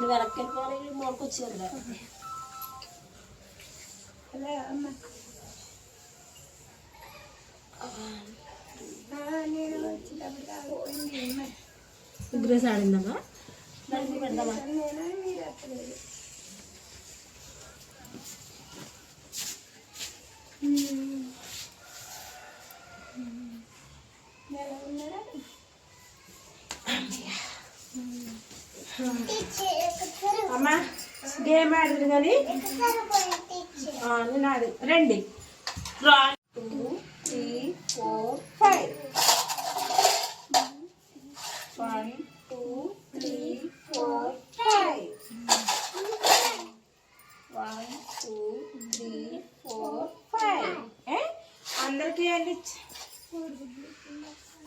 వెనక్కి మోడుకొచ్చారు గ్రేస్ ఆడిందమ్మా పెడదామా అమ్మా గేమ్ ఆడదు కానీ నేను ఆడు రండి 1 2 3 4 5 1 2 3 4 5 1 2 3 4 5 అందరికీ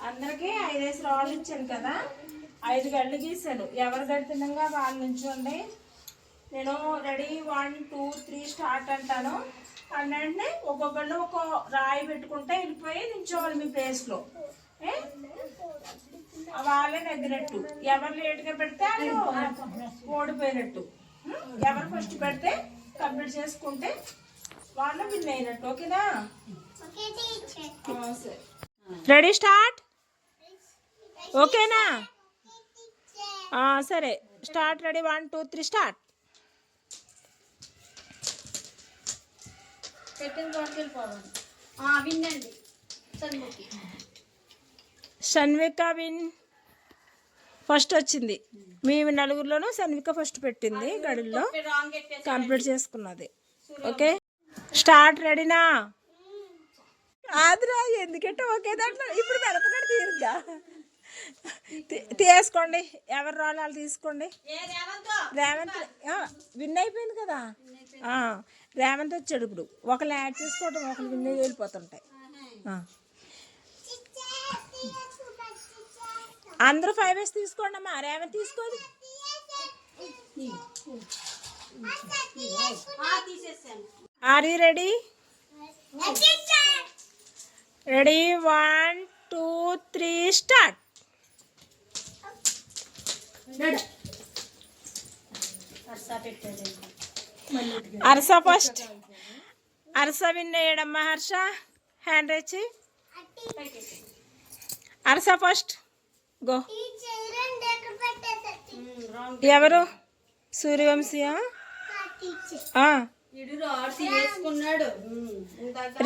అందరికీ 5 రాళ్ళు ఇచ్చాను కదా 5 గళ్ళు గీసాను ఎవరు గడుతుండగా వాళ్ళు నుంచోండి నేను రెడీ 1 2 3 స్టార్ట్ అంటాను అంటే ఒక్కొక్కళ్ళు ఒక రాయి పెట్టుకుంటే వెళ్ళిపోయి నించోవాలి మీ ప్లేస్లో వాళ్ళే నెగ్గినట్టు ఎవరు లేట్గా పెడితే ఓడిపోయినట్టు ఎవరు ఫస్ట్ పెడితే కంప్లీట్ చేసుకుంటే వాళ్ళు విన్ అయినట్టు ఓకేనా సరే రెడీ స్టార్ట్ ఓకేనా సరే start ready 1 2 3 start Shanvika win first వచ్చింది మీ నలుగురిలోనూ షన్విక ఫస్ట్ పెట్టింది గడుల్లో కంప్లీట్ చేసుకున్నది ఓకే స్టార్ట్ రెడీనా ఆదిరా ఎందుకంటే ఒకే దాంట్లో ఇప్పుడు పెడుతున్నాడు తీరుగా తీసుకోండి ఎవరు రాళ్ళు తీసుకోండి రేవంత్ విన్ అయిపోయింది కదా రేవంత్ వచ్చాడు ఇప్పుడు ఒకళ్ళు యాడ్ చేసుకోవడం ఒకళ్ళు విన్ అయ్యి వెళ్ళిపోతుంటాయి అందరూ 5 వేసి తీసుకోండి అమ్మా రేవంత్ తీసుకోదు are you ready ready 1 2 3 start Harsha first Harsha win అయ్యాడమ్మా హర్ష హ్యాండ్ రేచి హర్ష ఫస్ట్ గో ఎవరు సూర్యవంశీయా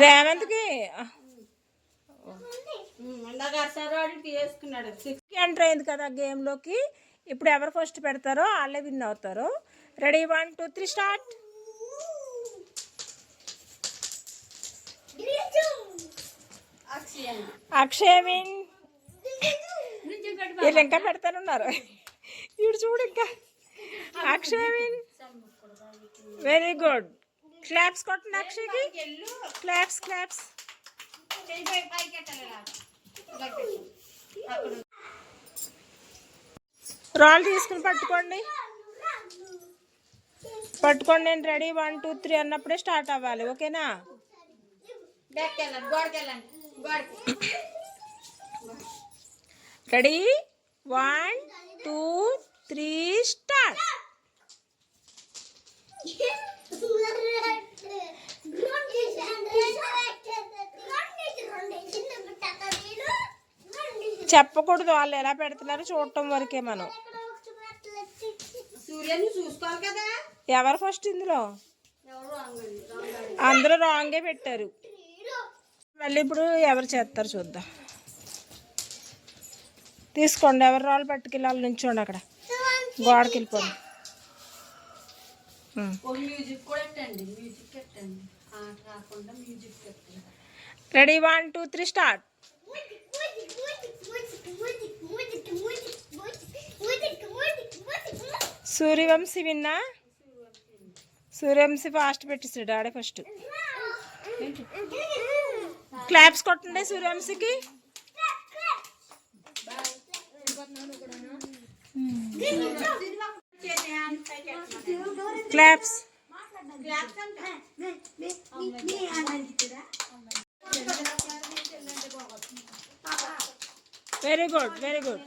రేవంత్కి ఎంటర్ అయింది కదా గేమ్లోకి ఇప్పుడు ఎవరు ఫస్ట్ పెడతారో వాళ్ళే విన్ అవుతారు రెడీ 1 2 3 స్టార్ట్ అక్షయ విన్ వీళ్ళు ఇంకా పెడతానున్నారు వీడు చూడు ఇంకా అక్షయ విన్ వెరీ గుడ్ క్లాప్స్ కొట్టండి అక్షయ్కి క్లాప్స్ క్లాప్స్ రాళ్ళు తీసుకుని పట్టుకోండి నేను రెడీ 1 2 3 అన్నప్పుడే స్టార్ట్ అవ్వాలి ఓకేనా రెడీ 1 2 3 స్టార్ట్ చెప్పకూడదు వాళ్ళు ఎలా పెడుతున్నారు చూడటం వరకే మనం చూసుకోవాలి కదా ఎవరు ఫస్ట్ ఇందులో అందరూ రాంగే పెట్టారు మళ్ళీ ఇప్పుడు ఎవరు చేస్తారు చూద్దాం తీసుకోండి ఎవరు రాళ్ళు పట్టుకెళ్ళాలి నుంచోండి అక్కడ గోడకి వెళ్ళిపోండి రెడీ 1 2 3 స్టార్ట్ సూర్యవంశీ విన్నా సూర్యవంశీ ఫాస్ట్ పెట్టేసాడు ఆడే ఫస్ట్ క్లాప్స్ కొట్టండి సూర్యవంశీకి claps. Very good, very good.